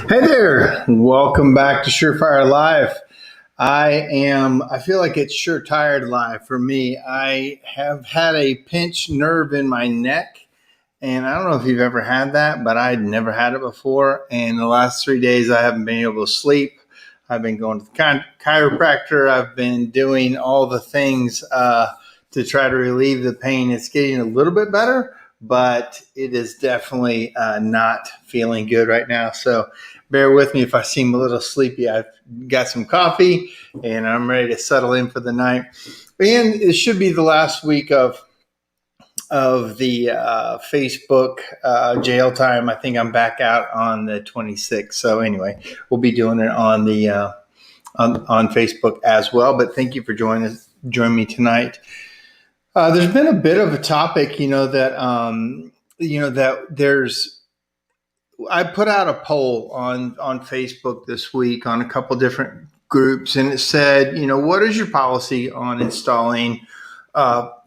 Hey there, welcome back to SureFire Live. I feel like it's sure tired live for me. I have had a pinched nerve in my neck, and I don't know if you've ever had that, but I'd never had it before. And the last 3 days, I haven't been able to sleep. I've been going to the chiropractor. I've been doing all the things to try to relieve the pain. It's getting a little bit better, but it is definitely not feeling good right now. So bear with me if I seem a little sleepy. I've got some coffee and I'm ready to settle in for the night. And it should be the last week of the Facebook jail time. I think I'm back out on the 26th. So anyway, we'll be doing it on the on Facebook as well. But thank you for joining me tonight. There's been a bit of a topic, that there's. I put out a poll on Facebook this week on a couple different groups, and it said, what is your policy on installing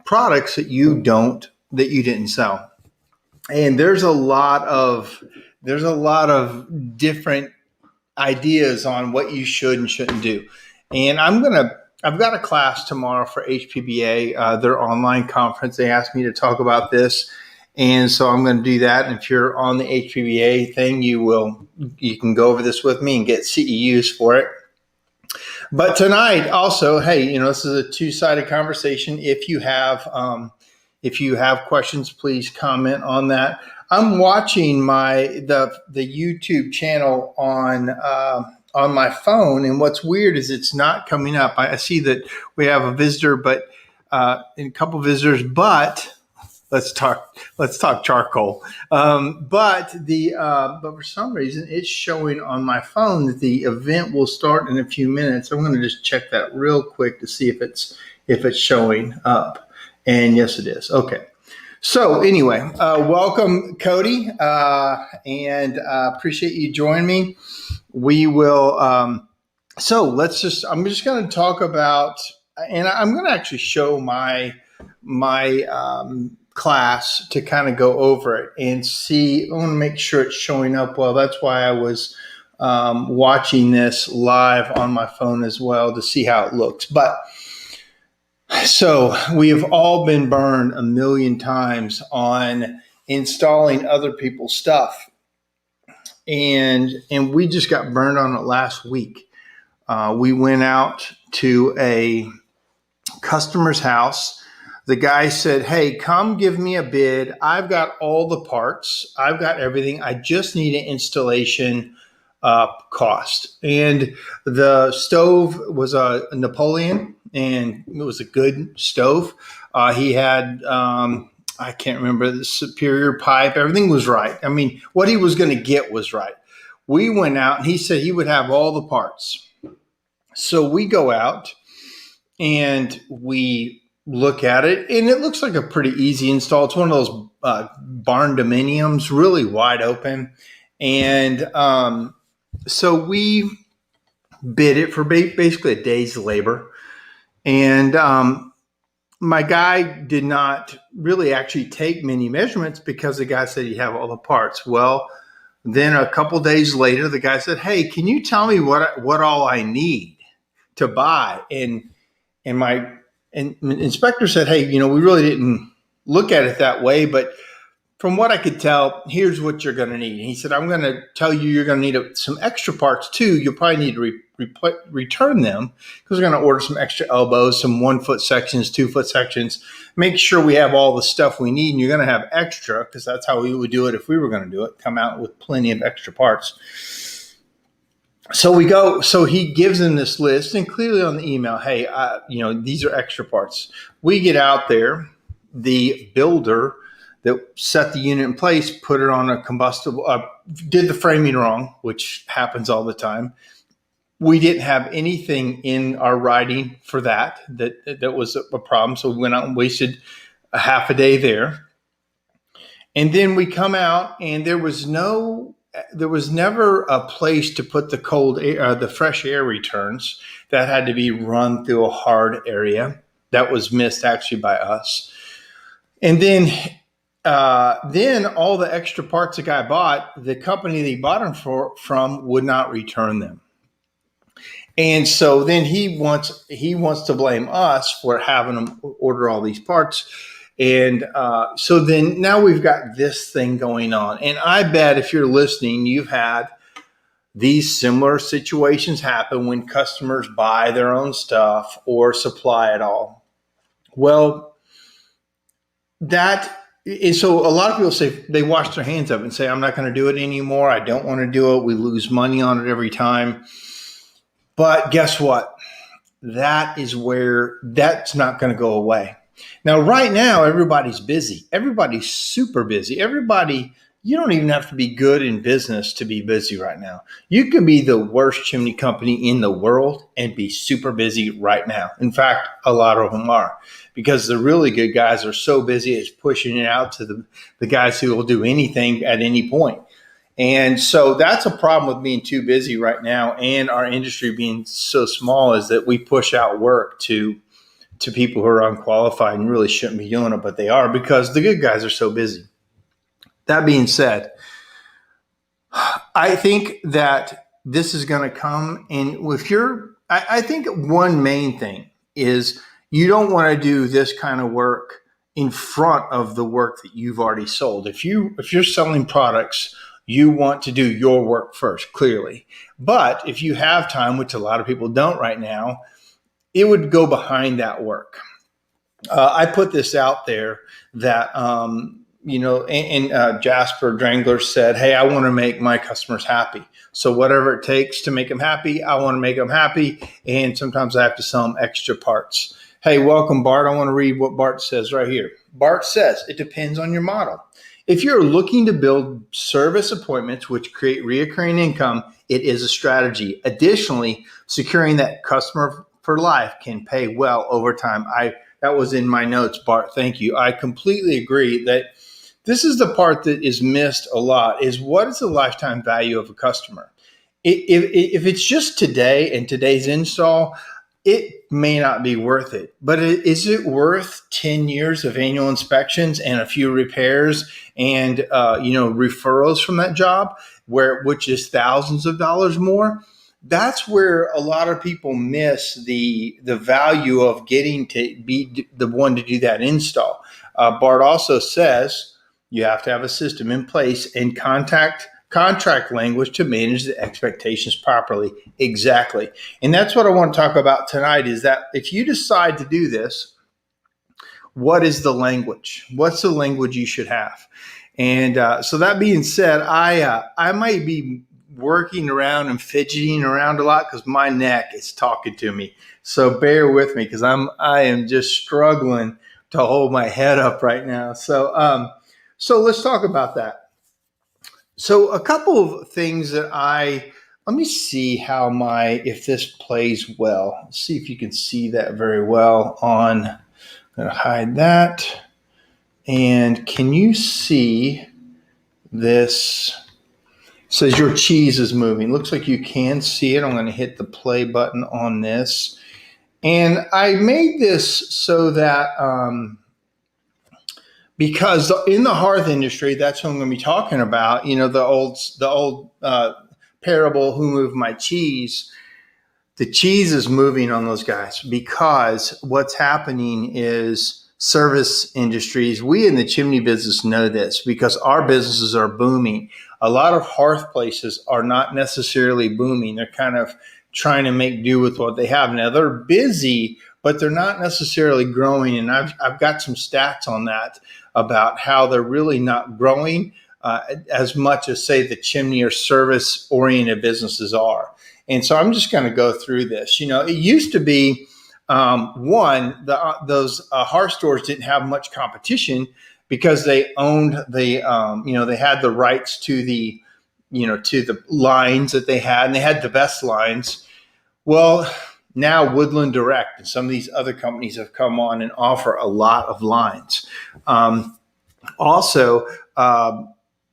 products that you didn't sell? And there's a lot of different ideas on what you should and shouldn't do. And I've got a class tomorrow for HPBA, their online conference. They asked me to talk about this. And so I'm going to do that. And if you're on the HPBA thing, you can go over this with me and get CEUs for it. But tonight also, hey, this is a two-sided conversation. If you have questions, please comment on that. I'm watching the YouTube channel on my phone, and what's weird is it's not coming up. I see that we have a visitor, but a couple visitors, but let's talk charcoal. But for some reason it's showing on my phone that the event will start in a few minutes. I'm going to just check that real quick to see if it's showing up. And yes, it is. Okay. So anyway, welcome, Cody, and appreciate you joining me. We will. I'm just going to talk about, and I'm going to actually show my class to kind of go over it and see. I want to make sure it's showing up well. That's why I was watching this live on my phone as well to see how it looks. But so we have all been burned a million times on installing other people's stuff. And we just got burned on it last week. We went out to a customer's house. The guy said, hey, come give me a bid. I've got all the parts. I've got everything. I just need an installation cost. And the stove was a Napoleon, and it was a good stove. He had, I can't remember, the superior pipe. Everything was right. I mean, what he was going to get was right. We went out, and he said he would have all the parts. So we go out, and we look at it, and it looks like a pretty easy install. It's one of those barn dominiums, really wide open. And so we bid it for basically a day's labor. And my guy did not really actually take many measurements because the guy said he'd have all the parts. Well, then a couple days later, the guy said, hey, can you tell me what all I need to buy? And my inspector said, hey, we really didn't look at it that way, but from what I could tell, here's what you're going to need. And he said, I'm going to tell you you're going to need some extra parts too. You'll probably need to return them because we're going to order some extra elbows, some 1 foot sections, 2 foot sections. Make sure we have all the stuff we need, and you're going to have extra because that's how we would do it if we were going to do it, come out with plenty of extra parts. So we go, so he gives them this list, and clearly on the email, hey, these are extra parts. We get out there, the builder that set the unit in place, put it on a combustible, did the framing wrong, which happens all the time. We didn't have anything in our writing for that was a problem. So we went out and wasted a half a day there. And then we come out, and there was never a place to put the cold air, the fresh air returns. That had to be run through a hard area. That was missed actually by us. And then then all the extra parts the guy bought, the company that he bought them from would not return them. And so then he wants to blame us for having them order all these parts. And so then now we've got this thing going on. And I bet if you're listening, you've had these similar situations happen when customers buy their own stuff or supply it all. Well, that is, so a lot of people say they wash their hands of it and say, I'm not going to do it anymore. I don't want to do it. We lose money on it every time. But guess what? That is where that's not going to go away. Now, right now, everybody's busy. Everybody's super busy. You don't even have to be good in business to be busy right now. You could be the worst chimney company in the world and be super busy right now. In fact, a lot of them are, because the really good guys are so busy it's pushing it out to the guys who will do anything at any point. And so that's a problem with being too busy right now, and our industry being so small, is that we push out work to people who are unqualified and really shouldn't be doing it, but they are, because the good guys are so busy. That being said, I think that this is going to come, and I think one main thing is you don't want to do this kind of work in front of the work that you've already sold. If you're selling products, you want to do your work first, clearly. But if you have time, which a lot of people don't right now, it would go behind that work. I put this out there that, Jasper Drangler said, hey, I want to make my customers happy. So whatever it takes to make them happy, I want to make them happy. And sometimes I have to sell them extra parts. Hey, welcome, Bart. I want to read what Bart says right here. Bart says, it depends on your model. If you're looking to build service appointments which create reoccurring income, it is a strategy. Additionally, securing that customer for life can pay well over time. That was in my notes, Bart. Thank you. I completely agree that this is the part that is missed a lot, is what is the lifetime value of a customer? If it's just today and today's install, it may not be worth it. But is it worth 10 years of annual inspections and a few repairs and referrals from that job, which is thousands of dollars more? That's where a lot of people miss the value of getting to be the one to do that install. Bart also says you have to have a system in place and contract language to manage the expectations properly. Exactly. And that's what I want to talk about tonight, is that if you decide to do this, what is the language? What's the language you should have? And so that being said, I might be working around and fidgeting around a lot because my neck is talking to me. So bear with me, because I am just struggling to hold my head up right now. So let's talk about that. So a couple of things that let me see if this plays well. Let's see if you can see that very well I'm going to hide that. And can you see this? It says your cheese is moving. Looks like you can see it. I'm going to hit the play button on this. And I made this so that, because in the hearth industry, that's what I'm going to be talking about. The old parable, who moved my cheese? The cheese is moving on those guys, because what's happening is service industries. We in the chimney business know this, because our businesses are booming. A lot of hearth places are not necessarily booming. They're kind of trying to make do with what they have. Now they're busy, but they're not necessarily growing. And I've got some stats on that about how they're really not growing as much as, say, the chimney or service oriented businesses are. And so I'm just going to go through this. It used to be those hearth stores didn't have much competition because they owned they had the rights to the lines that they had, and they had the best lines. Well, now Woodland Direct and some of these other companies have come on and offer a lot of lines. Also,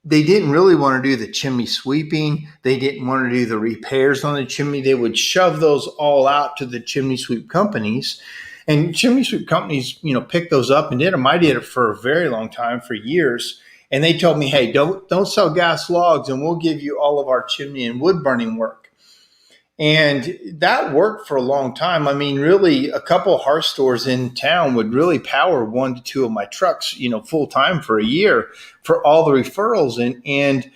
they didn't really want to do the chimney sweeping. They didn't want to do the repairs on the chimney. They would shove those all out to the chimney sweep companies. And chimney sweep companies, picked those up and did them. I did it for a very long time, for years. And they told me, hey, don't sell gas logs, and we'll give you all of our chimney and wood burning work. And that worked for a long time. I mean, really, a couple of hearth stores in town would really power 1 to 2 of my trucks, full time for a year for all the referrals. And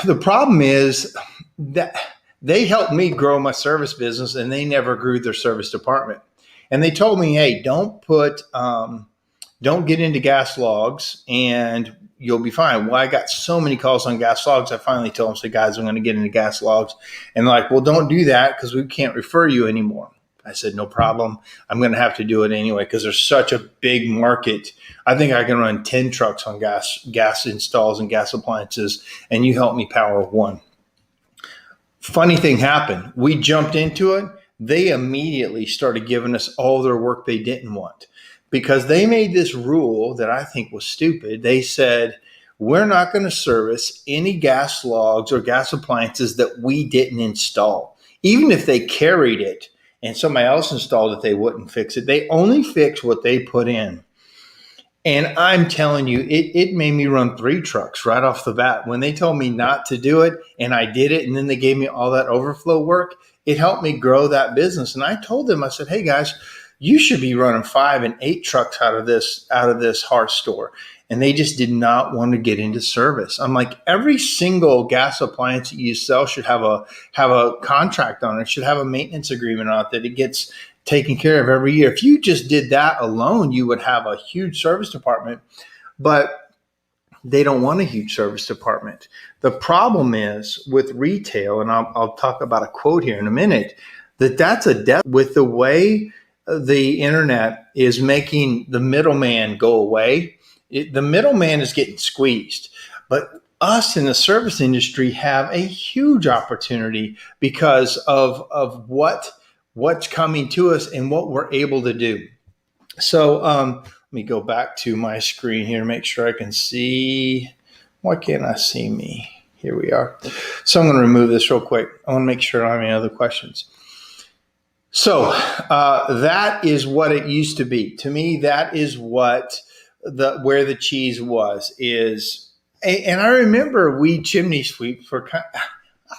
the problem is that they helped me grow my service business, and they never grew their service department. And they told me, hey, don't get into gas logs and you'll be fine. Well, I got so many calls on gas logs. I finally told them, said, guys, I'm going to get into gas logs. And they're like, well, don't do that because we can't refer you anymore. I said, no problem. I'm going to have to do it anyway because there's such a big market. I think I can run 10 trucks on gas installs and gas appliances, and you help me power 1. Funny thing happened. We jumped into it. They immediately started giving us all their work they didn't want, because they made this rule that I think was stupid. They said, we're not going to service any gas logs or gas appliances that we didn't install. Even if they carried it and somebody else installed it, they wouldn't fix it. They only fix what they put in. And I'm telling you, it made me run 3 trucks right off the bat. When they told me not to do it and I did it, and then they gave me all that overflow work, it helped me grow that business. And I told them, I said, hey guys, you should be running 5 and 8 trucks out of this hearth store. And they just did not want to get into service. I'm like, every single gas appliance that you sell should have a contract on it, should have a maintenance agreement on it that it gets taken care of every year. If you just did that alone, you would have a huge service department. But they don't want a huge service department. The problem is with retail, and I'll talk about a quote here in a minute, that's a death with the way the internet is making the middleman go away. The middleman is getting squeezed, but us in the service industry have a huge opportunity because of what's coming to us and what we're able to do. So let me go back to my screen here to make sure I can see. Why can't I see me? Here we are. So I'm going to remove this real quick. I want to make sure I don't have any other questions. So that is what it used to be. To me, that is what where the cheese was. And I remember we chimney sweeps were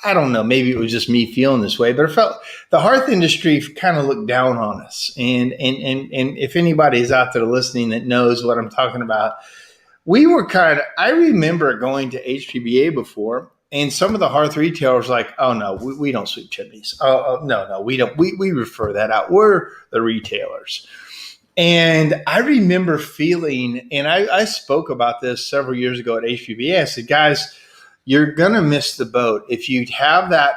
I don't know, maybe it was just me feeling this way, but I felt the hearth industry kind of looked down on us. And if anybody is out there listening that knows what I'm talking about, we were I remember going to HPBA before, and some of the hearth retailers were like, oh no, we don't sweep chimneys. No, we don't. We refer that out. We're the retailers. And I remember feeling, and I spoke about this several years ago at HPBA. I said, guys, you're going to miss the boat. If you have that,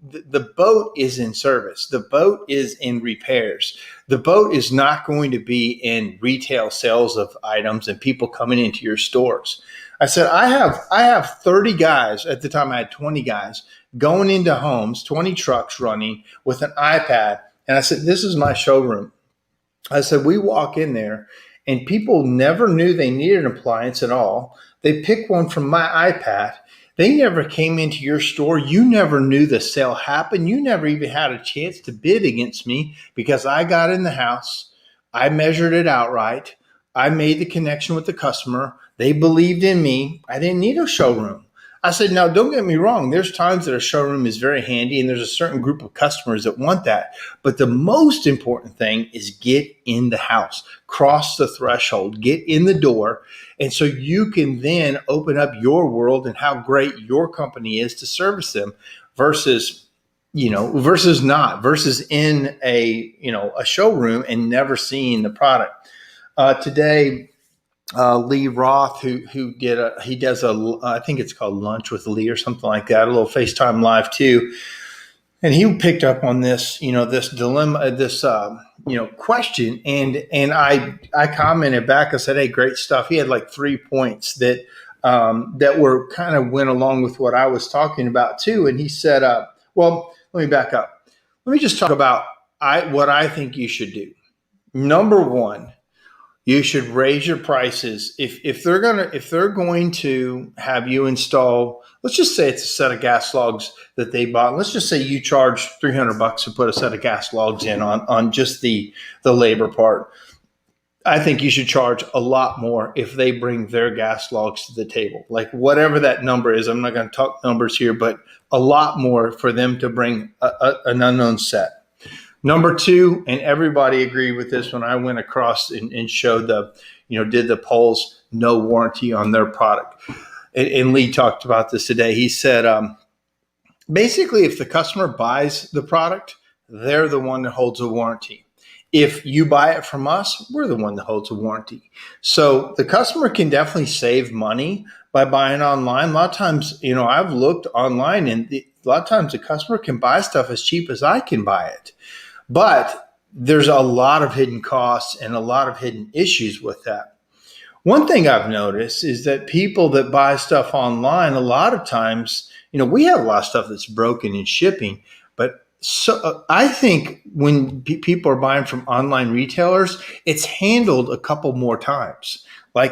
the boat is in service. The boat is in repairs. The boat is not going to be in retail sales of items and people coming into your stores. I said, I have 30 guys. At the time I had 20 guys going into homes, 20 trucks running with an iPad. And I said, this is my showroom. I said, we walk in there and people never knew they needed an appliance at all. They pick one from my iPad. They never came into your store. You never knew the sale happened. You never even had a chance to bid against me because I got in the house. I measured it outright. I made the connection with the customer. They believed in me. I didn't need a showroom. I said, now, don't get me wrong. There's times that a showroom is very handy and there's a certain group of customers that want that. But the most important thing is get in the house, cross the threshold, get in the door. And so you can then open up your world and how great your company is to service them versus in a showroom and never seeing the product. Today, Lee Roth, who does I think it's called Lunch with Lee or something like that, a little FaceTime Live too. And he picked up on this, this dilemma, this, question. And I commented back. I said, hey, great stuff. He had like 3 points that were kind of went along with what I was talking about too. And he said, well, let me back up. Let me just talk about what I think you should do. Number one, you should raise your prices. If they're going to have you install, let's just say it's a set of gas logs that they bought. Let's just say you charge $300 to put a set of gas logs in on just the labor part. I think you should charge a lot more if they bring their gas logs to the table. Like whatever that number is, I'm not going to talk numbers here, but a lot more for them to bring an unknown set. Number two, and everybody agreed with this when I went across and showed did the polls, no warranty on their product. And Lee talked about this today. He said, basically, if the customer buys the product, they're the one that holds a warranty. If you buy it from us, we're the one that holds a warranty. So the customer can definitely save money by buying online. A lot of times, I've looked online and a lot of times the customer can buy stuff as cheap as I can buy it. But there's a lot of hidden costs and a lot of hidden issues with that. One thing I've noticed is that people that buy stuff online, a lot of times, we have a lot of stuff that's broken in shipping, but I think when people are buying from online retailers, it's handled a couple more times. I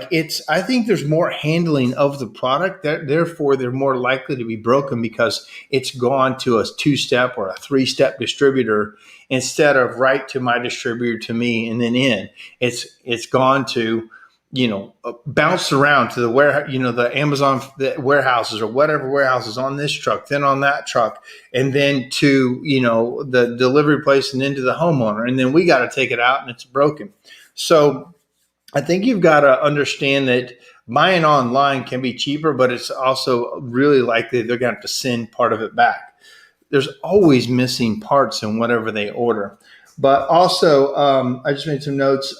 think there's more handling of the product. Therefore, they're more likely to be broken because it's gone to a 2-step or a 3-step distributor instead of right to my distributor to me and then in. It's gone to bounced around to the the Amazon warehouses or whatever warehouses on this truck, then on that truck, and then to, the delivery place and then to the homeowner. And then we got to take it out and it's broken. So I think you've got to understand that buying online can be cheaper, but it's also really likely they're going to have to send part of it back. There's always missing parts in whatever they order. But also, I just made some notes.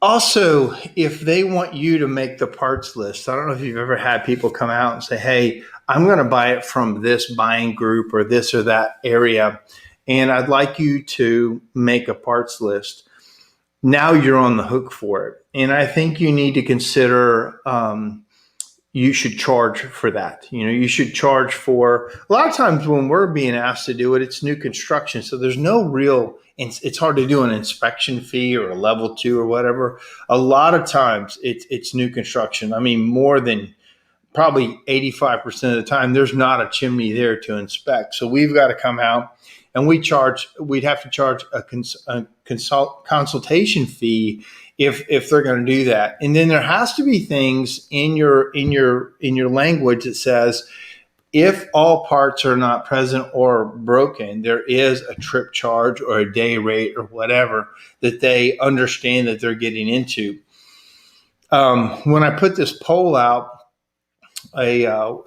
Also, if they want you to make the parts list, I don't know if you've ever had people come out and say, hey, I'm going to buy it from this buying group or this or that area, and I'd like you to make a parts list. Now you're on the hook for it. And I think you need to consider you should charge for that. You should charge for, a lot of times when we're being asked to do it, it's new construction. So there's no real, it's hard to do an inspection fee or a level 2 or whatever. A lot of times it's new construction. I mean, more than probably 85% of the time, there's not a chimney there to inspect. So we've got to come out and we'd have to charge a consultation fee if they're going to do that. And then there has to be things in your language that says, if all parts are not present or broken, there is a trip charge or a day rate or whatever that they understand that they're getting into. When I put this poll out,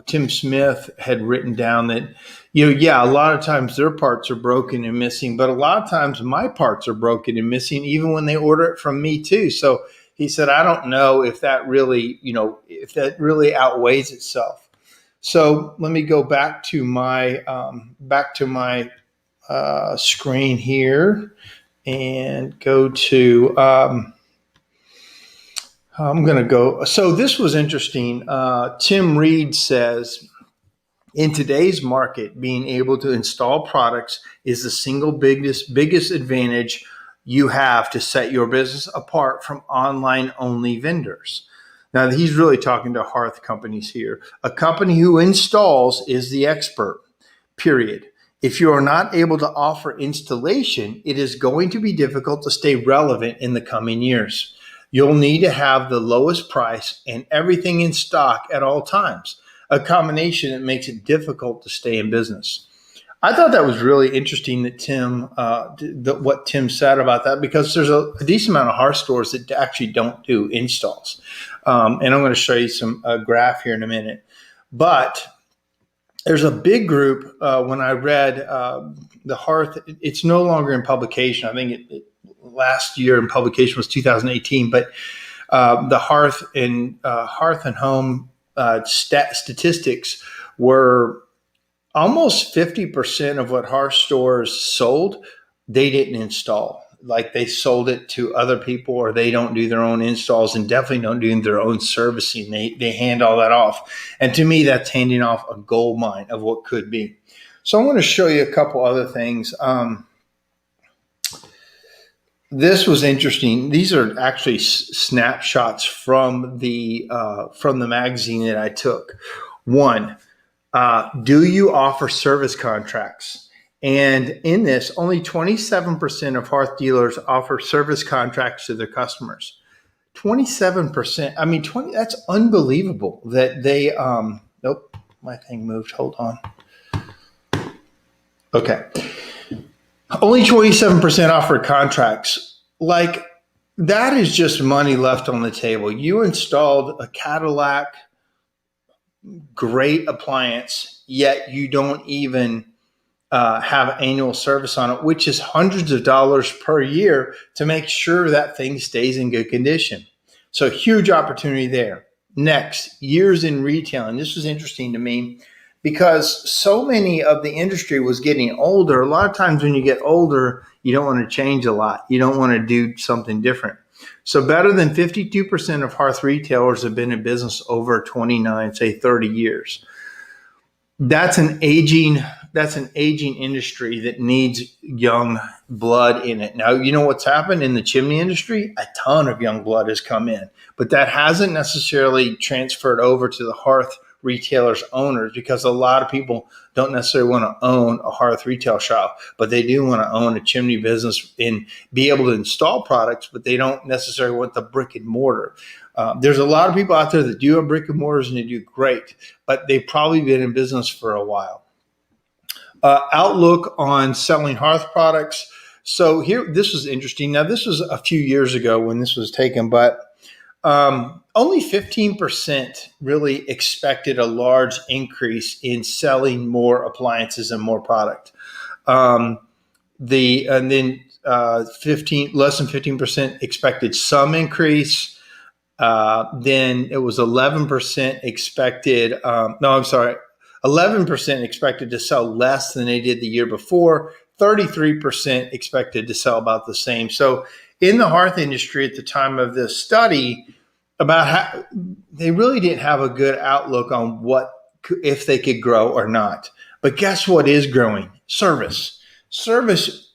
Tim Smith had written down that, a lot of times their parts are broken and missing, but a lot of times my parts are broken and missing, even when they order it from me too. So he said, I don't know if that really, outweighs itself. So let me go back to my screen here and go to. I'm going to go. So this was interesting. Tim Reed says, in today's market, being able to install products is the single biggest advantage you have to set your business apart from online only vendors. Now, he's really talking to hearth companies here. A company who installs is the expert, period. If you are not able to offer installation, it is going to be difficult to stay relevant in the coming years. You'll need to have the lowest price and everything in stock at all times, a combination that makes it difficult to stay in business. I thought that was really interesting that what Tim said about that, because there's a decent amount of hearth stores that actually don't do installs. And I'm going to show you a graph here in a minute. But there's a big group. When I read the hearth, it's no longer in publication. I think last year in publication was 2018, but the hearth and home statistics were almost 50% of what hearth stores sold, they didn't install. Like they sold it to other people, or they don't do their own installs and definitely don't do their own servicing. They hand all that off. And to me, that's handing off a gold mine of what could be. So I want to show you a couple other things. This was interesting. These are actually snapshots from the magazine that I took. One, do you offer service contracts? And in this, only 27% of hearth dealers offer service contracts to their customers. 27%. I mean, 20. That's unbelievable that they. Nope, my thing moved. Hold on. Okay. Only 27% offer contracts. Like, that is just money left on the table. You installed a Cadillac, great appliance, yet you don't even have annual service on it, which is hundreds of dollars per year to make sure that thing stays in good condition. So, huge opportunity there. Next, years in retail. And this was interesting to me because so many of the industry was getting older. A lot of times when you get older, you don't want to change a lot. You don't want to do something different. So better than 52% of hearth retailers have been in business over 29, say 30 years. That's an aging industry that needs young blood in it. Now, you know what's happened in the chimney industry? A ton of young blood has come in, but that hasn't necessarily transferred over to the hearth retailers owners, because a lot of people don't necessarily want to own a hearth retail shop, but they do want to own a chimney business and be able to install products, but they don't necessarily want the brick and mortar. There's a lot of people out there that do have brick and mortars and they do great, but they've probably been in business for a while. Outlook on selling hearth products. So here, this was interesting. Now, this was a few years ago when this was taken, but only 15% really expected a large increase in selling more appliances and more product. And then less than 15% expected some increase. Then it was 11% expected. 11% expected to sell less than they did the year before. 33% expected to sell about the same. So in the hearth industry at the time of this study, they really didn't have a good outlook on if they could grow or not. But guess what is growing? Service.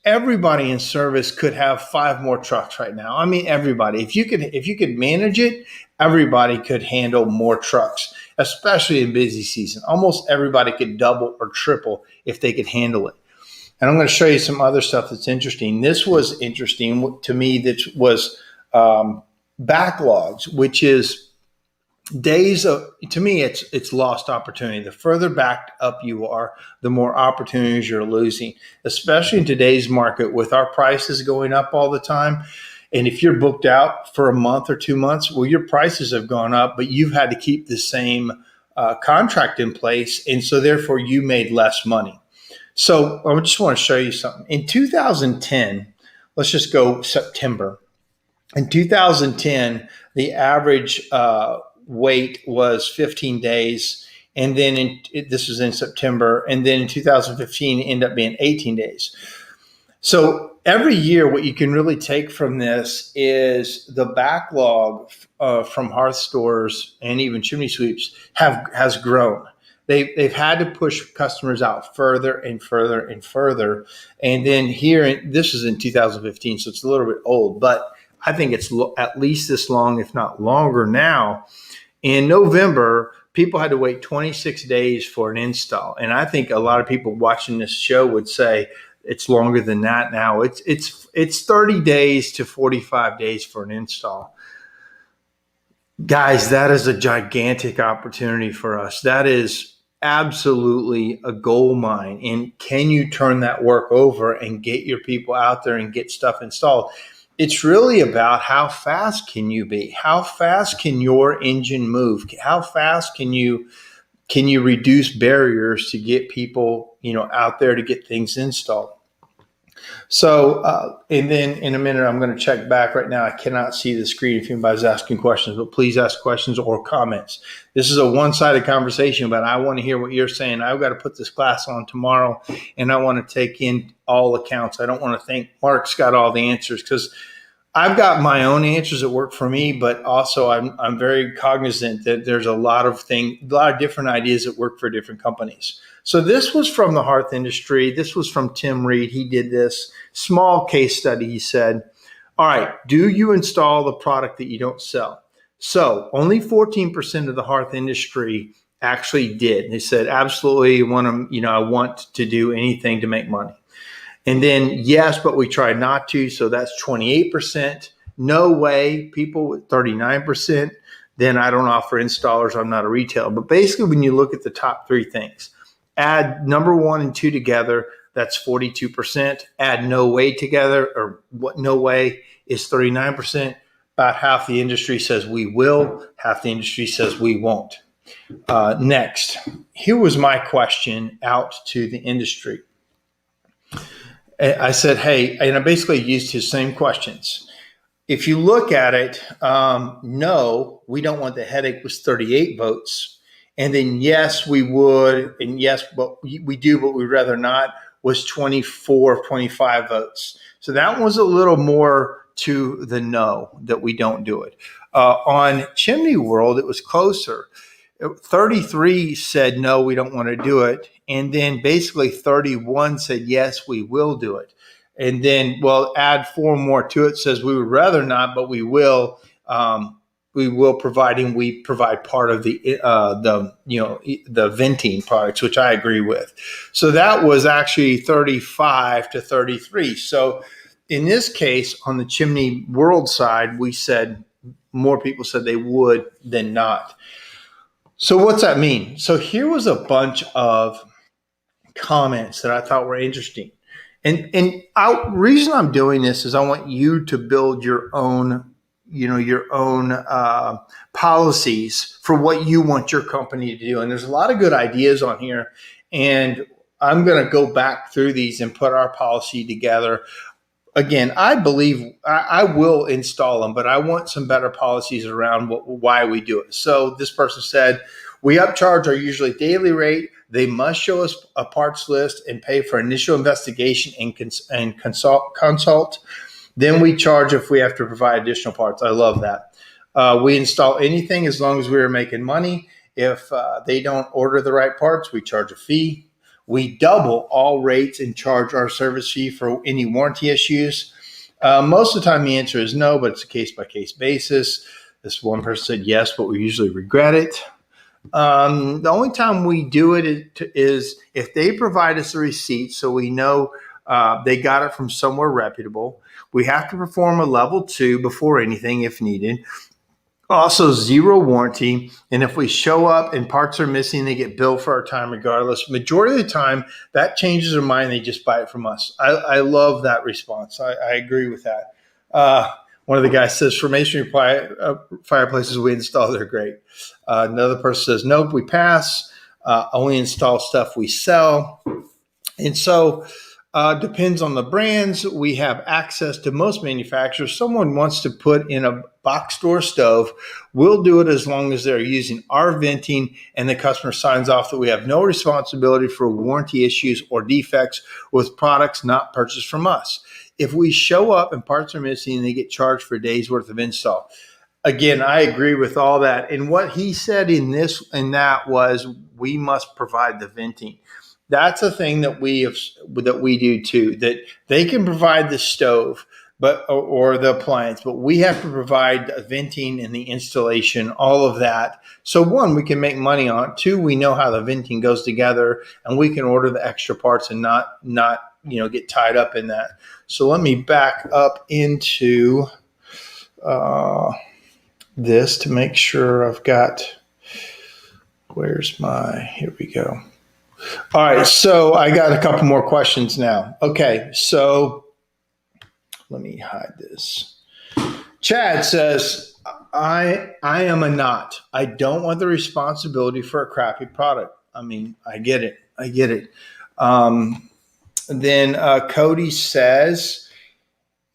Everybody in service could have 5 more trucks right now. I mean, everybody. If you could manage it, everybody could handle more trucks, especially in busy season. Almost everybody could double or triple if they could handle it. And I'm going to show you some other stuff that's interesting. This was interesting to me. That was backlogs, which is days of, to me, it's lost opportunity. The further backed up you are, the more opportunities you're losing, especially in today's market with our prices going up all the time. And if you're booked out for a month or 2 months, well, your prices have gone up, but you've had to keep the same contract in place. And so therefore you made less money. So I just want to show you something. In 2010, let's just go September. In 2010, the average wait was 15 days. And then this was in September. And then in 2015, it ended up being 18 days. So every year, what you can really take from this is the backlog from hearth stores and even chimney sweeps has grown. They've had to push customers out further and further and further. And then this is in 2015, so it's a little bit old, but I think it's at least this long, if not longer now. In November, people had to wait 26 days for an install. And I think a lot of people watching this show would say it's longer than that now. It's 30 days to 45 days for an install. Guys, that is a gigantic opportunity for us. That is absolutely a gold mine. And can you turn that work over and get your people out there and get stuff installed? It's really about how fast can you be? How fast can your engine move? How fast can you reduce barriers to get people, out there to get things installed? So, and then in a minute, I'm going to check back. Right now, I cannot see the screen if anybody's asking questions, but please ask questions or comments. This is a one-sided conversation, but I want to hear what you're saying. I've got to put this class on tomorrow, and I want to take in all accounts. I don't want to think Mark's got all the answers, because I've got my own answers that work for me, but also I'm very cognizant that there's a lot of different ideas that work for different companies. So this was from the hearth industry. This was from Tim Reed. He did this small case study. He said, All right, do you install the product that you don't sell? So only 14% of the hearth industry actually did. They said, absolutely, I want to do anything to make money. And then, yes, but we try not to. So that's 28%. No way. People with 39%. Then I don't offer installers. I'm not a retailer. But basically, when you look at the top three things, add number 1 and 2 together, that's 42%. Add no way together, or what no way is 39%. About half the industry says we will, half the industry says we won't. Next, here was my question out to the industry. I said, hey, and I basically used his same questions. If you look at it, no, we don't want the headache was 38 votes. And then yes, we would. And yes, but we do, but we'd rather not was 24, 25 votes. So that was a little more to the no, that we don't do it. On Chimney World, it was closer. 33 said, no, we don't want to do it. And then basically 31 said, yes, we will do it. And then we'll add 4 more to it, says we would rather not, but we will. We will, providing we provide part of the venting products, which I agree with. So that was actually 35 to 33. So in this case, on the Chimney World side, we said more people said they would than not. So what's that mean? So here was a bunch of comments that I thought were interesting. And reason I'm doing this is I want you to build your own policies for what you want your company to do. And there's a lot of good ideas on here. And I'm going to go back through these and put our policy together. Again, I believe I will install them, but I want some better policies around why we do it. So this person said, we upcharge our usually daily rate. They must show us a parts list and pay for initial investigation and consult. Then we charge if we have to provide additional parts. I love that. We install anything as long as we are making money. If they don't order the right parts, we charge a fee. We double all rates and charge our service fee for any warranty issues. Most of the time the answer is no, but it's a case-by-case basis. This one person said yes, but we usually regret it. The only time we do it is if they provide us a receipt so we know they got it from somewhere reputable. We have to perform a level 2 before anything if needed. Also, 0 warranty. And if we show up and parts are missing, they get billed for our time regardless. Majority of the time, that changes their mind. They just buy it from us. I love that response. I agree with that. One of the guys says, for masonry fireplaces we install, they're great. Another person says, nope, we pass. Only install stuff we sell. And so depends on the brands. We have access to most manufacturers. Someone wants to put in a box store stove. We'll do it as long as they're using our venting and the customer signs off that we have no responsibility for warranty issues or defects with products not purchased from us. If we show up and parts are missing, they get charged for a day's worth of install. Again, I agree with all that. And what he said in that was we must provide the venting. That's a thing that we do too, that they can provide the stove or the appliance, but we have to provide the venting and the installation, all of that. So 1, we can make money on it. 2, we know how the venting goes together and we can order the extra parts and not get tied up in that. So let me back up into this to make sure I've got, here we go. All right, so I got a couple more questions now. Okay, so let me hide this. Chad says, I am a not. I don't want the responsibility for a crappy product. I mean, I get it. Then Cody says,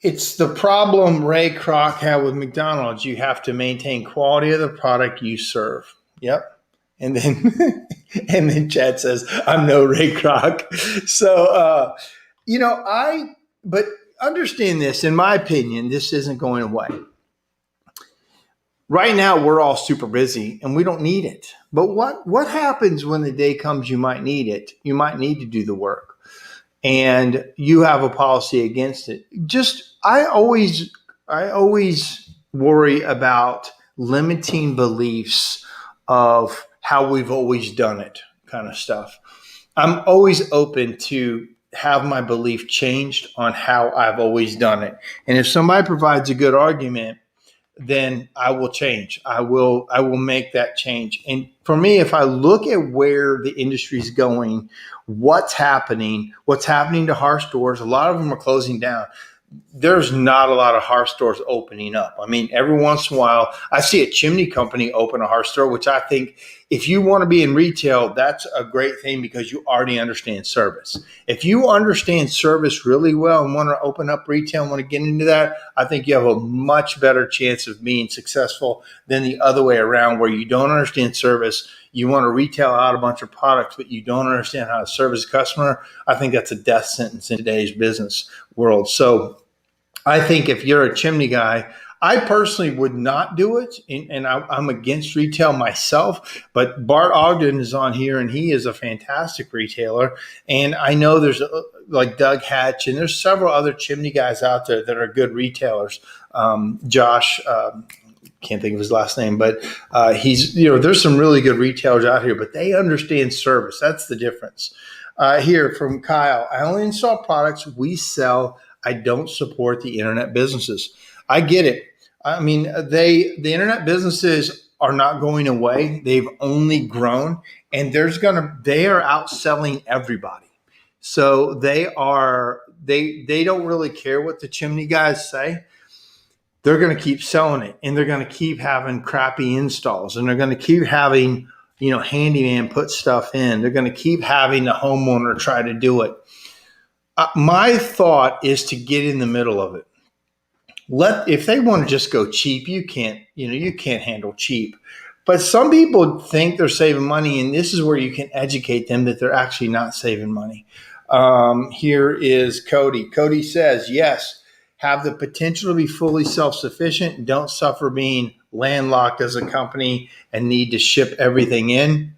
it's the problem Ray Kroc had with McDonald's. You have to maintain quality of the product you serve. Yep. And then Chad says, I'm no Ray Kroc. So, but understand this, in my opinion, this isn't going away. Right now, we're all super busy and we don't need it. But what happens when the day comes you might need it? You might need to do the work and you have a policy against it. I always I always worry about limiting beliefs of how we've always done it, kind of stuff. I'm always open to have my belief changed on how I've always done it. And if somebody provides a good argument, then I will change. I will make that change. And for me, if I look at where the industry is going, what's happening to our stores, a lot of them are closing down. There's not a lot of hearth stores opening up. I mean, every once in a while, I see a chimney company open a hearth store, which I think if you want to be in retail, that's a great thing because you already understand service. If you understand service really well and want to open up retail and want to get into that, I think you have a much better chance of being successful than the other way around, where you don't understand service. You want to retail out a bunch of products, but you don't understand how to service a customer. I think that's a death sentence in today's business world. So I think if you're a chimney guy, I personally would not do it, and I'm against retail myself. But Bart Ogden is on here, and he is a fantastic retailer. And I know there's like Doug Hatch, and there's several other chimney guys out there that are good retailers. Josh, can't think of his last name, but there's some really good retailers out here, but they understand service. That's the difference. Here from Kyle, I only install products we sell. I don't support the internet businesses. I get it. I mean, the internet businesses are not going away. They've only grown, and they are outselling everybody. So they don't really care what the chimney guys say. They're going to keep selling it, and they're going to keep having crappy installs, and they're going to keep having, handyman put stuff in. They're going to keep having the homeowner try to do it. My thought is to get in the middle of it. If they want to just go cheap, you can't handle cheap. But some people think they're saving money, and this is where you can educate them that they're actually not saving money. Here is Cody. Cody says, yes, have the potential to be fully self-sufficient. Don't suffer being landlocked as a company and need to ship everything in.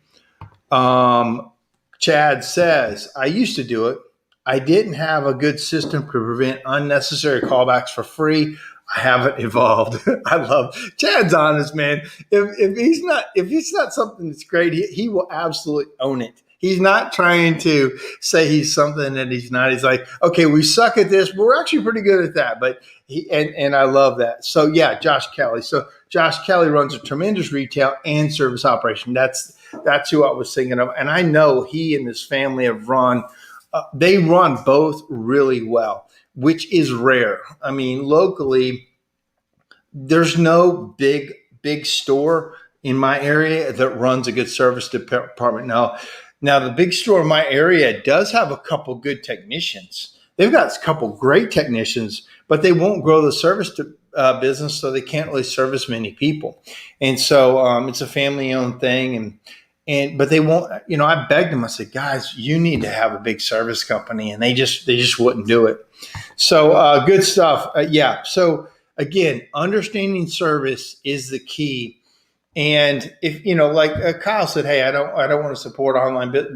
Chad says, I used to do it. I didn't have a good system to prevent unnecessary callbacks for free. I haven't evolved. I love Chad's honest, man. If he's not something that's great, he will absolutely own it. He's not trying to say he's something that he's not. He's like, okay, we suck at this, but we're actually pretty good at that. But and I love that. So yeah, Josh Kelly. So Josh Kelly runs a tremendous retail and service operation. That's who I was thinking of. And I know he and his family have they run both really well, which is rare. I mean, locally, there's no big store in my area that runs a good service department. Now the big store in my area does have a couple good technicians. They've got a couple great technicians, but they won't grow the service business, so they can't really service many people. And so it's a family-owned thing, but they won't, I begged them. I said, guys, you need to have a big service company. And they just wouldn't do it. So good stuff. Yeah. So again, understanding service is the key. And if, like Kyle said, hey, I don't want to support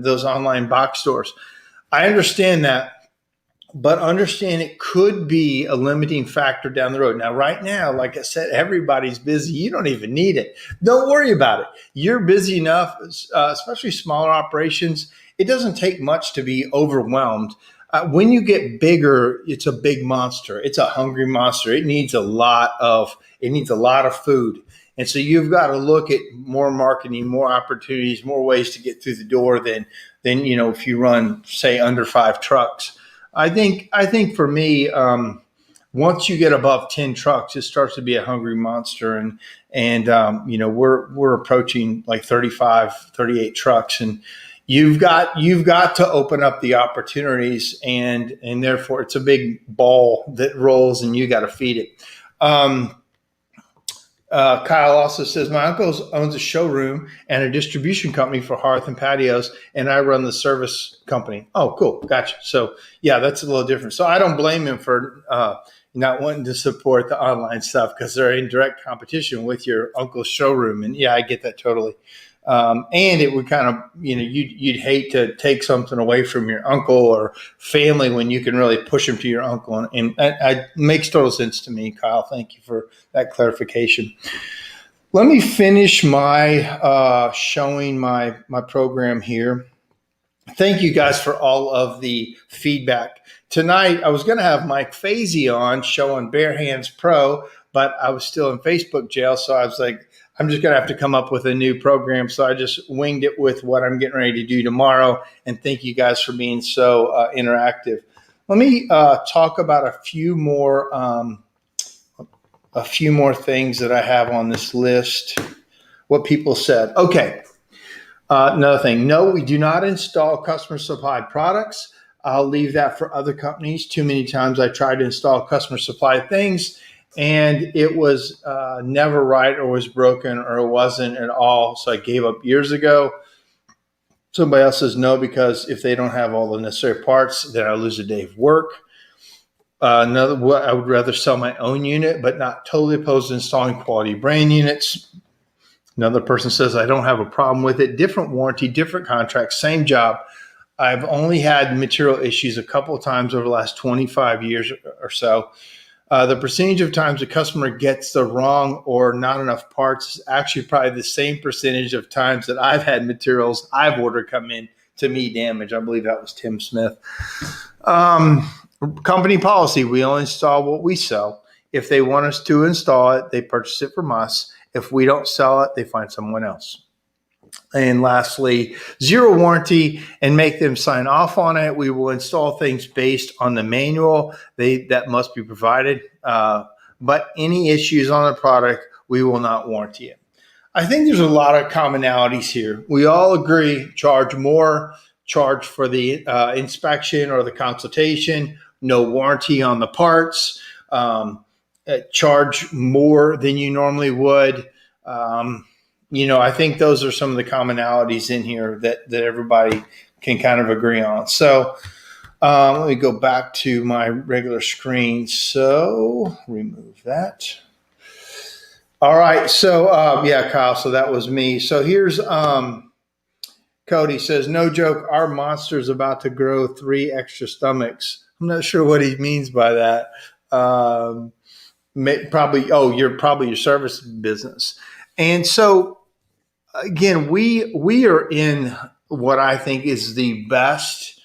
those online box stores. I understand that. But understand it could be a limiting factor down the road. Now, right now, like I said, everybody's busy. You don't even need it. Don't worry about it. You're busy enough, especially smaller operations. It doesn't take much to be overwhelmed. When you get bigger, it's a big monster. It's a hungry monster. It needs a lot of food. And so you've got to look at more marketing, more opportunities, more ways to get through the door than if you run, say, under 5 trucks. I think for me, once you get above 10 trucks, it starts to be a hungry monster. And we're approaching like 35, 38 trucks, and you've got to open up the opportunities, and therefore it's a big ball that rolls, and you got to feed it. Kyle also says, my uncle owns a showroom and a distribution company for hearth and patios, and I run the service company. Oh, cool. Gotcha. So, yeah, that's a little different. So I don't blame him for not wanting to support the online stuff because they're in direct competition with your uncle's showroom. And, yeah, I get that totally. And it would kind of, you'd hate to take something away from your uncle or family when you can really push them to your uncle. And that makes total sense to me, Kyle. Thank you for that clarification. Let me finish my showing my program here. Thank you guys for all of the feedback. Tonight, I was going to have Mike Fazy on showing Bare Hands Pro, but I was still in Facebook jail. So I was like, I'm just going to have to come up with a new program. So I just winged it with what I'm getting ready to do tomorrow. And thank you guys for being so interactive. Let me talk about a few more things that I have on this list. What people said. Okay. Another thing. No, we do not install customer supplied products. I'll leave that for other companies. Too many times I tried to install customer supplied things and it was never right or was broken or it wasn't at all. So I gave up years ago. Somebody else says no, because if they don't have all the necessary parts, then I lose a day of work. I would rather sell my own unit, but not totally opposed to installing quality brand units. Another person says, I don't have a problem with it. Different warranty, different contract, same job. I've only had material issues a couple of times over the last 25 years or so. The percentage of times the customer gets the wrong or not enough parts is actually probably the same percentage of times that I've had materials I've ordered come in to me damaged. I believe that was Tim Smith. Company policy, we only install what we sell. If they want us to install it, they purchase it from us. If we don't sell it, they find someone else. And lastly, zero warranty and make them sign off on it. We will install things based on the manual that must be provided. But any issues on the product, we will not warranty it. I think there's a lot of commonalities here. We all agree, charge more, charge for the inspection or the consultation, no warranty on the parts, charge more than you normally would. I think those are some of the commonalities in here that everybody can kind of agree on. So let me go back to my regular screen. So remove that. All right. So Kyle, so that was me. So here's Cody says, no joke, our monster's about to grow 3 extra stomachs. I'm not sure what he means by that. You're probably your service business. And so again, we are in what I think is the best.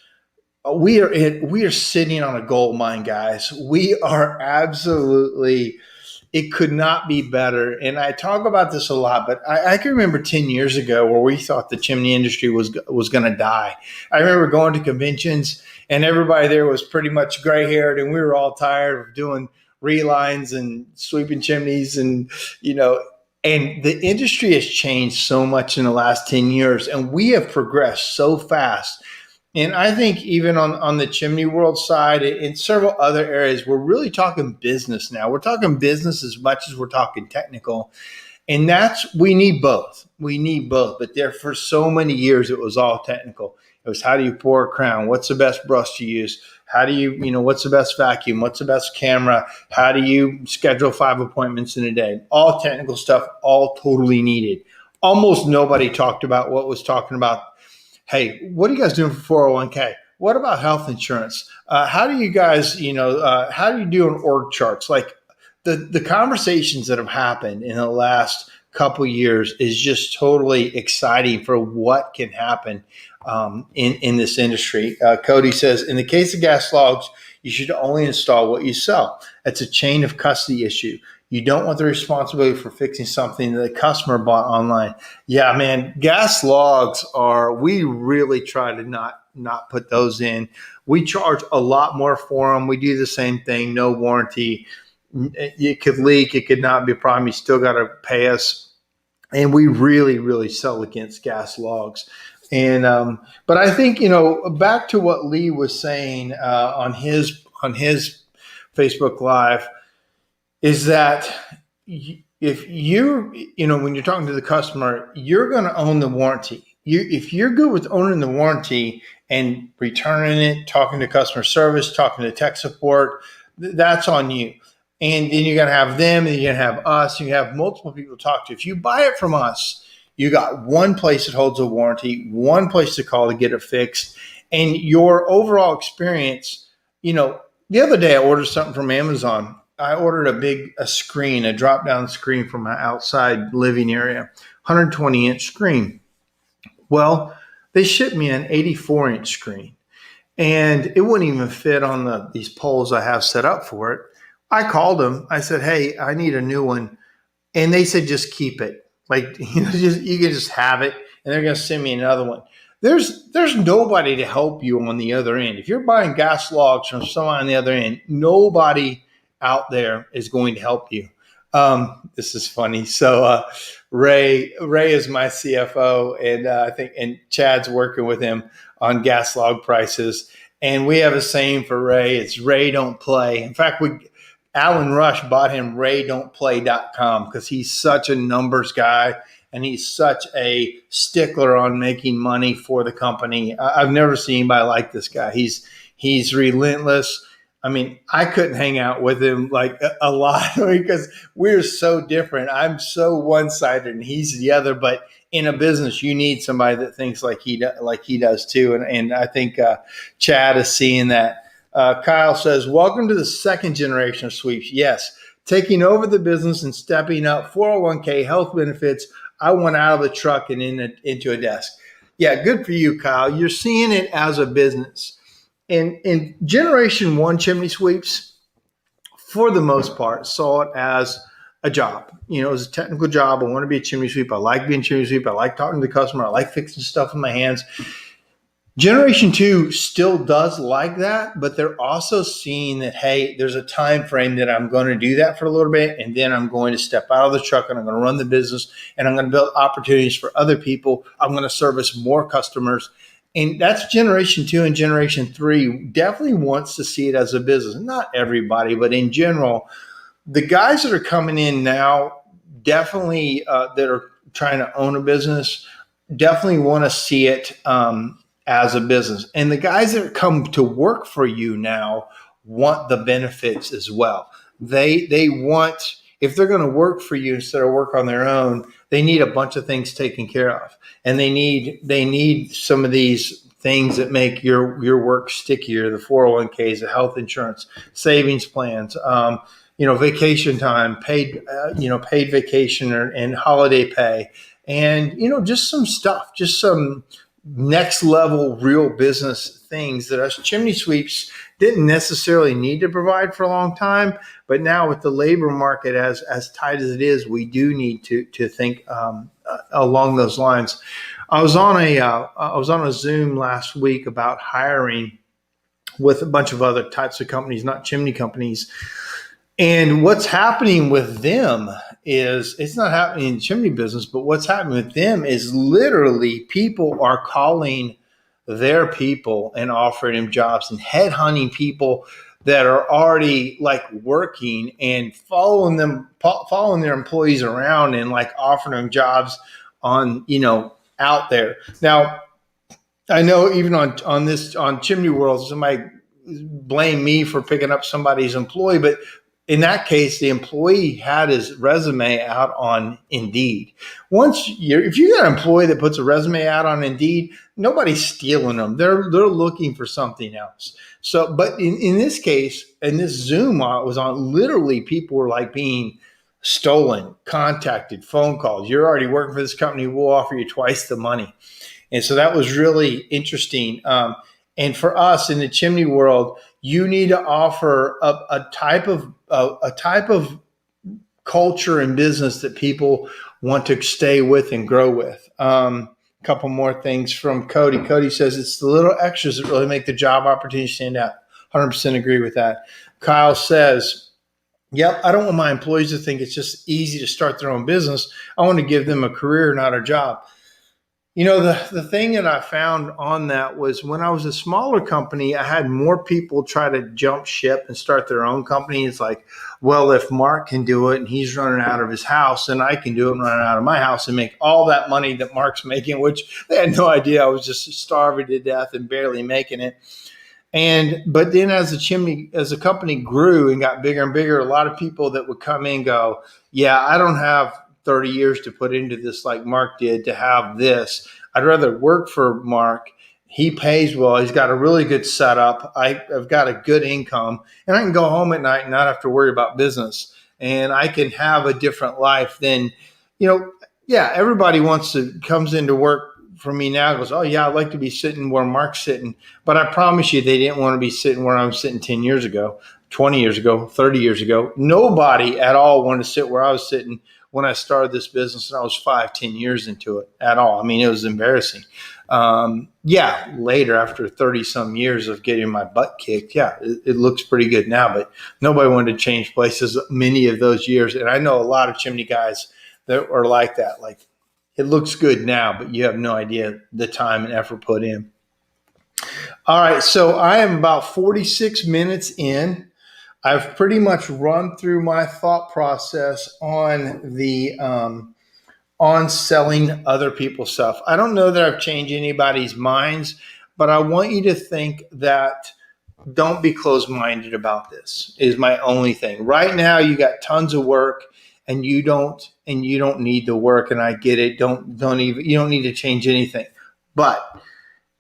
We are sitting on a gold mine, guys. We are absolutely, it could not be better. And I talk about this a lot, but I can remember 10 years ago where we thought the chimney industry was going to die. I remember going to conventions and everybody there was pretty much gray haired and we were all tired of doing relines and sweeping chimneys and the industry has changed so much in the last 10 years and we have progressed so fast. And I think even on the chimney world side, in several other areas, we're really talking business now. We're talking business as much as we're talking technical. And we need both. We need both. But there for so many years, it was all technical. It was how do you pour a crown? What's the best brush to use? How do you, what's the best vacuum? What's the best camera? How do you schedule 5 appointments in a day? All technical stuff, all totally needed. Almost nobody talked about what was talking about. Hey, what are you guys doing for 401k? What about health insurance? How do you guys, how do you do on org charts? Like the conversations that have happened in the last couple of years is just totally exciting for what can happen in this industry. Cody says, in the case of gas logs, you should only install what you sell. It's a chain of custody issue. You don't want the responsibility for fixing something that the customer bought online. Yeah, man, gas logs we really try to not put those in. We charge a lot more for them. We do the same thing, no warranty. It could leak. It could not be a problem. You still got to pay us. And we really, really sell against gas logs. And but I think, back to what Lee was saying on his Facebook Live, is that if when you're talking to the customer, you're going to own the warranty. If you're good with owning the warranty and returning it, talking to customer service, talking to tech support, that's on you. And then you're going to have them and you're going to have us. You have multiple people to talk to. If you buy it from us, You got one place that holds a warranty, one place to call to get it fixed, and your overall experience. The other day I ordered something from Amazon. I ordered a drop down screen for my outside living area, 120-inch screen. Well, they shipped me an 84-inch screen, and it wouldn't even fit on these poles I have set up for it. I called them. I said, "Hey, I need a new one," and they said, "Just keep it. Like, you can just have it, and they're going to send me another one." There's nobody to help you on the other end. If you're buying gas logs from someone on the other end, nobody out there is going to help you. This is funny. So Ray is my CFO, and and Chad's working with him on gas log prices. And we have a saying for Ray. It's Ray don't play. In fact, Alan Rush bought him raydon'tplay.com because he's such a numbers guy and he's such a stickler on making money for the company. I've never seen anybody like this guy. He's relentless. I mean, I couldn't hang out with him like a lot because we're so different. I'm so one-sided and he's the other. But in a business, you need somebody that thinks like he does too. And I think Chad is seeing that. Kyle says, "Welcome to the second generation of sweeps." Yes, taking over the business and stepping up 401k health benefits. I went out of the truck and into a desk. Yeah, good for you, Kyle. You're seeing it as a business. In generation one chimney sweeps, for the most part, saw it as a job. It was a technical job. I want to be a chimney sweep. I like being a chimney sweep. I like talking to the customer. I like fixing stuff with my hands. Generation two still does like that, but they're also seeing that, hey, there's a time frame that I'm going to do that for a little bit, and then I'm going to step out of the truck and I'm going to run the business, and I'm going to build opportunities for other people. I'm going to service more customers. And that's generation two. And generation three definitely wants to see it as a business. Not everybody, but in general, the guys that are coming in now definitely that are trying to own a business definitely want to see it as a business. And the guys that come to work for you now want the benefits as well. They want, if they're going to work for you instead of work on their own, they need a bunch of things taken care of. And they need some of these things that make your work stickier, the 401ks, the health insurance, savings plans, vacation time, paid vacation and holiday pay, and, just some stuff, just some next level real business things that us chimney sweeps didn't necessarily need to provide for a long time. But now with the labor market as tight as it is, we do need to think along those lines. I was on a Zoom last week about hiring with a bunch of other types of companies, not chimney companies. And what's happening with them is, it's not happening in the chimney business, but what's happening with them is literally people are calling their people and offering them jobs and headhunting people that are already like working and following their employees around and like offering them jobs on, out there. Now, I know even on Chimney World, somebody blame me for picking up somebody's employee, but in that case, the employee had his resume out on Indeed. If you got an employee that puts a resume out on Indeed, nobody's stealing them. They're looking for something else. So, but in this case, in this Zoom I was on, literally people were like being stolen, contacted, phone calls. You're already working for this company. We'll offer you twice the money. And so that was really interesting. And for us in the chimney world, you need to offer a type of culture and business that people want to stay with and grow with. A couple more things from Cody. Cody says it's the little extras that really make the job opportunity stand out. 100% agree with that. Kyle says, yep, I don't want my employees to think it's just easy to start their own business. I want to give them a career, not a job. The thing that I found on that was when I was a smaller company, I had more people try to jump ship and start their own company. It's like, well, if Mark can do it and he's running out of his house, then I can do it and run out of my house and make all that money that Mark's making, which they had no idea I was just starving to death and barely making it. But then as the company grew and got bigger and bigger, a lot of people that would come in and go, yeah, I don't have 30 years to put into this like Mark did to have this. I'd rather work for Mark. He pays well. He's got a really good setup. I've got a good income, and I can go home at night and not have to worry about business. And I can have a different life than, yeah, everybody comes into work for me now, goes, oh yeah, I'd like to be sitting where Mark's sitting. But I promise you, they didn't want to be sitting where I was sitting 10 years ago, 20 years ago, 30 years ago. Nobody at all wanted to sit where I was sitting when I started this business and I was 5, 10 years into it at all. I mean, it was embarrassing. Yeah, later after 30 some years of getting my butt kicked, yeah, it looks pretty good now, but nobody wanted to change places many of those years. And I know a lot of chimney guys that are like that. Like, it looks good now, but you have no idea the time and effort put in. All right, so I am about 46 minutes in. I've pretty much run through my thought process on the on selling other people's stuff. I don't know that I've changed anybody's minds, but I want you to think that don't be closed-minded about this is my only thing. Right now, you got tons of work and you don't need the work, and I get it. You don't need to change anything. But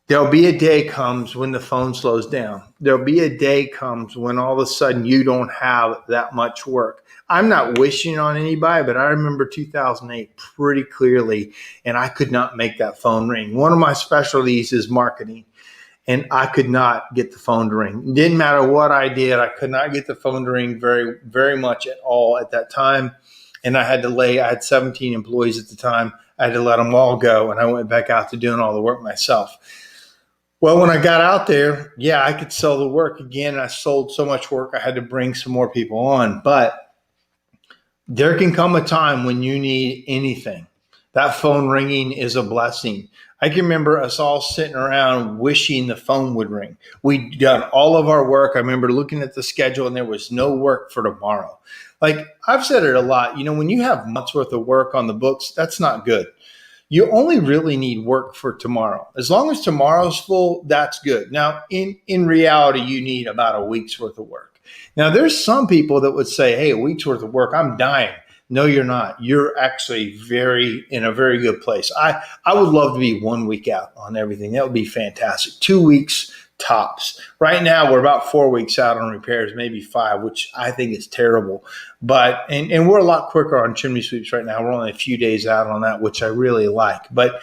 there'll be a day comes when the phone slows down. There'll be a day comes when all of a sudden you don't have that much work. I'm not wishing on anybody, but I remember 2008 pretty clearly, and I could not make that phone ring. One of my specialties is marketing, and I could not get the phone to ring. It didn't matter what I did. I could not get the phone to ring very, very much at all at that time. And I had 17 employees at the time. I had to let them all go, and I went back out to doing all the work myself. Well, when I got out there, yeah, I could sell the work again. I sold so much work, I had to bring some more people on. But there can come a time when you need anything. That phone ringing is a blessing. I can remember us all sitting around wishing the phone would ring. We'd done all of our work. I remember looking at the schedule and there was no work for tomorrow. Like I've said it a lot, when you have months worth of work on the books, that's not good. You only really need work for tomorrow. As long as tomorrow's full, that's good. Now, in reality, you need about a week's worth of work. Now, there's some people that would say, hey, a week's worth of work, I'm dying. No, you're not. You're actually in a very good place. I would love to be 1 week out on everything. That would be fantastic. 2 weeks tops. Right now, we're about 4 weeks out on repairs, maybe 5, which I think is terrible. But and we're a lot quicker on chimney sweeps right now. We're only a few days out on that, which I really like. But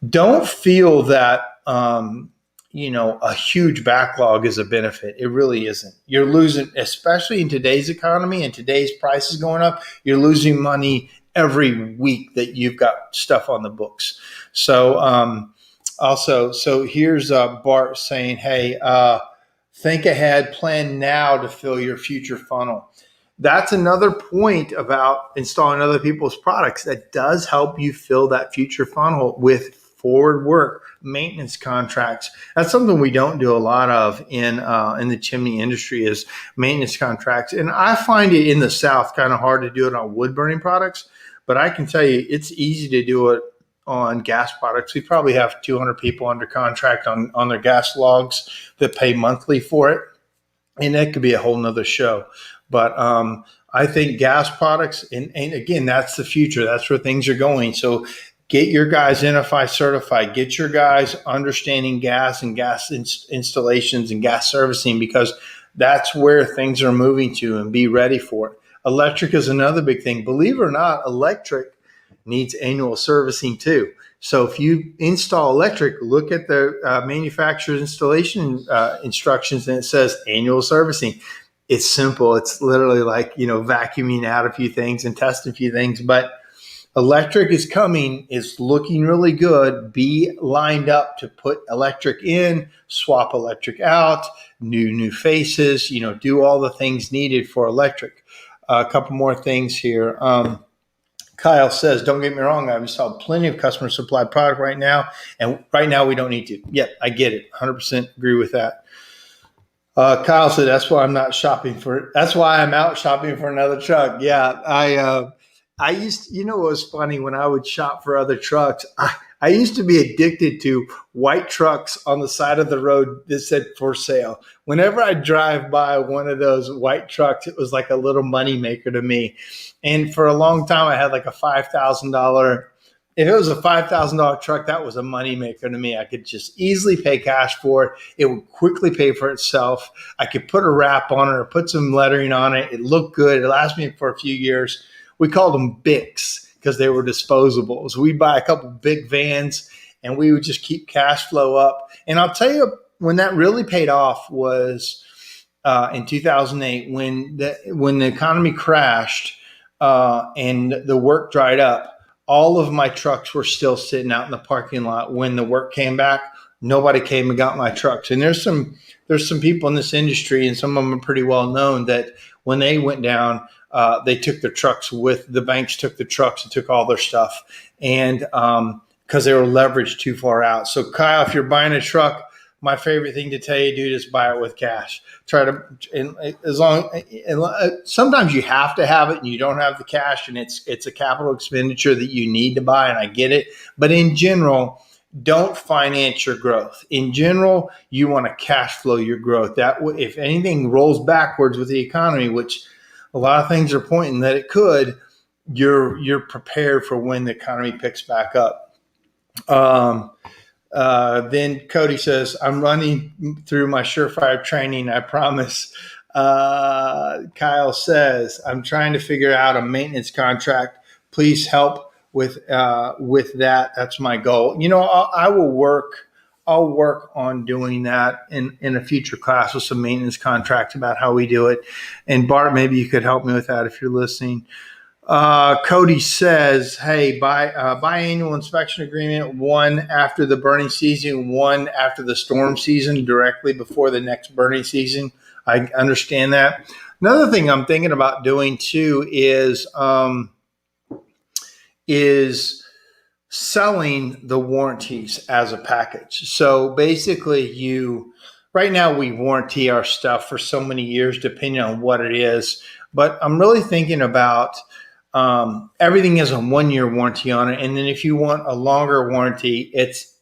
don't feel that a huge backlog is a benefit. It really isn't. You're losing, especially in today's economy and today's prices going up, you're losing money every week that you've got stuff on the books. So so here's Bart saying, hey, think ahead, plan now to fill your future funnel. That's another point about installing other people's products that does help you fill that future funnel with forward work, maintenance contracts. That's something we don't do a lot of in the chimney industry is maintenance contracts. And I find it in the South kind of hard to do it on wood burning products, but I can tell you it's easy to do it on gas products. We probably have 200 people under contract on their gas logs that pay monthly for it. And that could be a whole nother show. But I think gas products, and again, that's the future. That's where things are going. So get your guys NFI certified. Get your guys understanding gas and gas installations and gas servicing, because that's where things are moving to, and be ready for it. Electric is another big thing. Believe it or not, electric needs annual servicing too. So if you install electric, look at the manufacturer's installation instructions, and it says annual servicing. It's simple. It's literally like, vacuuming out a few things and testing a few things. But electric is coming. It's looking really good. Be lined up to put electric in, swap electric out, new faces, do all the things needed for electric. A couple more things here. Kyle says, don't get me wrong, I've installed plenty of customer supplied product right now, and right now we don't need to. Yep, I get it. 100% agree with that. Kyle said, that's why I'm out shopping for another truck. Yeah, I used, it was funny when I would shop for other trucks. I used to be addicted to white trucks on the side of the road that said for sale. Whenever I drive by one of those white trucks, it was like a little money maker to me. And for a long time, I had like a $5,000. If it was a $5,000 truck, that was a moneymaker to me. I could just easily pay cash for it. It would quickly pay for itself. I could put a wrap on it or put some lettering on it. It looked good. It lasted me for a few years. We called them Bics because they were disposables. We'd buy a couple big vans and we would just keep cash flow up. And I'll tell you when that really paid off was in 2008 when the economy crashed and the work dried up. All of my trucks were still sitting out in the parking lot when the work came back. Nobody came and got my trucks. And there's some people in this industry, and some of them are pretty well known, that when they went down, they took their trucks with the banks, took the trucks and took all their stuff, and because they were leveraged too far out. So Kyle, if you're buying a truck, my favorite thing to tell you, dude, is buy it with cash. Try to, sometimes you have to have it and you don't have the cash and it's a capital expenditure that you need to buy, and I get it. But in general, don't finance your growth. In general, you want to cash flow your growth. That if anything rolls backwards with the economy, which a lot of things are pointing that it could, you're prepared for when the economy picks back up. Then Cody says, I'm running through my SureFire training, I promise. Kyle says, I'm trying to figure out a maintenance contract. Please help with that. That's my goal. I'll work on doing that in a future class with some maintenance contracts about how we do it. And Bart, maybe you could help me with that if you're listening. Cody says, hey, biannual inspection agreement, one after the burning season, one after the storm season, directly before the next burning season. I understand that. Another thing I'm thinking about doing too is selling the warranties as a package. So basically right now we warranty our stuff for so many years, depending on what it is. But I'm really thinking about everything has a 1-year warranty on it. And then if you want a longer warranty, it's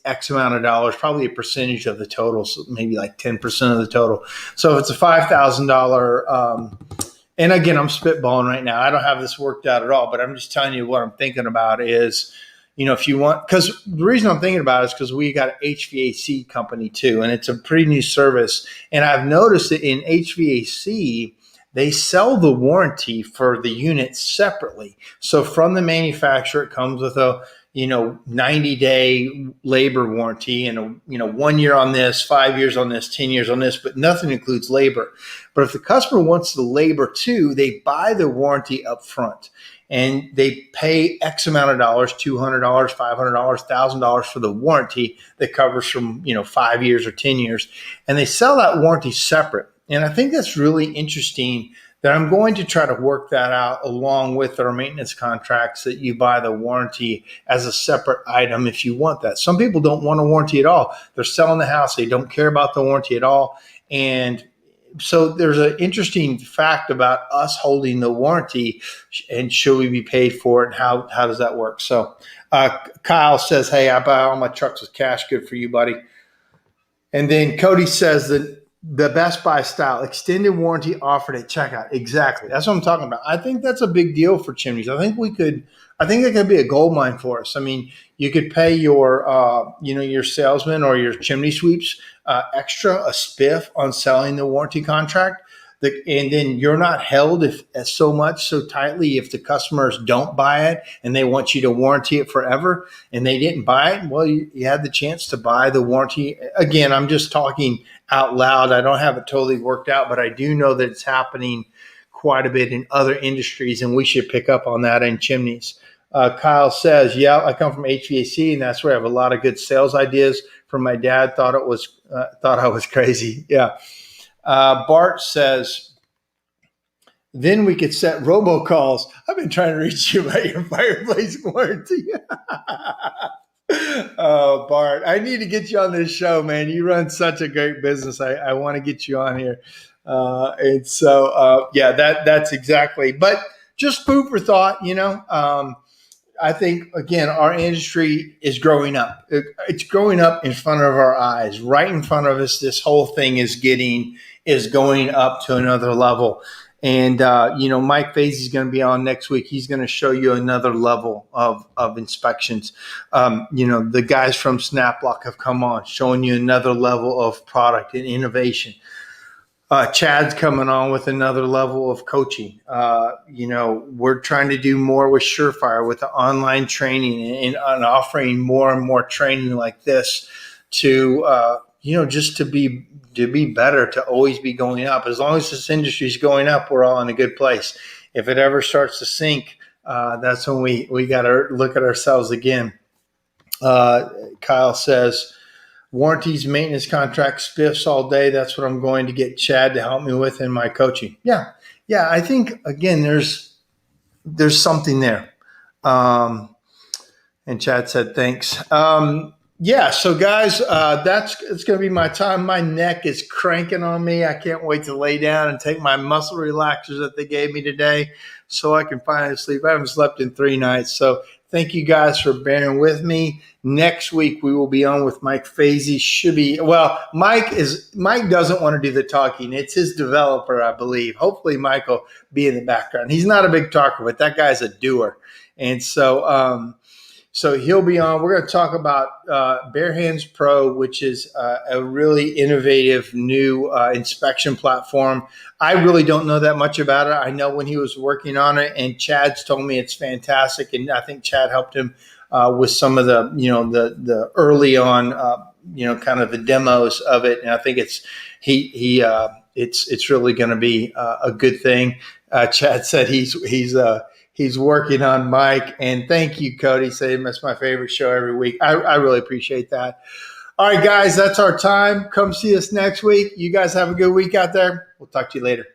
X amount of dollars, probably a percentage of the total. So maybe like 10% of the total. So if it's a $5,000, and again, I'm spitballing right now. I don't have this worked out at all, but I'm just telling you what I'm thinking about is, if you want, because the reason I'm thinking about it is because we got an HVAC company too, and it's a pretty new service. And I've noticed that in HVAC, they sell the warranty for the unit separately. So from the manufacturer, it comes with a 90-day labor warranty and 1 year on this, 5 years on this, 10 years on this, but nothing includes labor. But if the customer wants the labor too, they buy the warranty up front and they pay X amount of dollars, $200, $500, $1,000 for the warranty that covers from 5 years or 10 years, and they sell that warranty separate. And I think that's really interesting that I'm going to try to work that out along with our maintenance contracts, that you buy the warranty as a separate item if you want that. Some people don't want a warranty at all. They're selling the house. They don't care about the warranty at all. And so there's an interesting fact about us holding the warranty, and should we be paid for it, and how does that work? So Kyle says, hey, I buy all my trucks with cash. Good for you, buddy. And then Cody says that the Best Buy style extended warranty offered at checkout. Exactly. That's what I'm talking about. I think that's a big deal for chimneys. I think that could be a gold mine for us. I mean, you could pay your salesman or your chimney sweeps extra, a spiff on selling the warranty contract. And then you're not held so tightly if the customers don't buy it and they want you to warranty it forever and they didn't buy it. Well, you had the chance to buy the warranty. Again, I'm just talking out loud. I don't have it totally worked out, but I do know that it's happening quite a bit in other industries, and we should pick up on that in chimneys. Kyle says, yeah, I come from HVAC, and that's where I have a lot of good sales ideas from my dad. Thought I was crazy. Yeah. Bart says, then we could set robocalls. I've been trying to reach you about your fireplace warranty. Oh, Bart, I need to get you on this show, man. You run such a great business. I want to get you on here. And so, that's exactly, but just food for thought, I think, again, our industry is growing up. It's growing up in front of our eyes, right in front of us. This whole thing is going up to another level. And, Mike Fazy is going to be on next week. He's going to show you another level of inspections. The guys from SnapLock have come on, showing you another level of product and innovation. Chad's coming on with another level of coaching. We're trying to do more with SureFire, with the online training, and offering more and more training like this to, just to be better, to always be going up. As long as this industry is going up, we're all in a good place. If it ever starts to sink, that's when we got to look at ourselves again. Kyle says, warranties, maintenance contracts, spiffs all day. That's what I'm going to get Chad to help me with in my coaching. Yeah. I think, again, there's something there. And Chad said thanks. So guys, it's going to be my time. My neck is cranking on me. I can't wait to lay down and take my muscle relaxers that they gave me today so I can finally sleep. I haven't slept in 3 nights. So thank you guys for bearing with me. Next week, we will be on with Mike Fazy. Mike doesn't want to do the talking. It's his developer, I believe. Hopefully Mike will be in the background. He's not a big talker, but that guy's a doer. And so he'll be on. We're going to talk about Bare Hands Pro, which is a really innovative new inspection platform. I really don't know that much about it. I know when he was working on it, and Chad's told me it's fantastic, and I think Chad helped him with some of the early on, kind of the demos of it. And I think it's really going to be a good thing. Chad said he's working on Mike, and thank you, Cody, saying that's my favorite show every week. I really appreciate that. All right, guys, that's our time. Come see us next week. You guys have a good week out there. We'll talk to you later.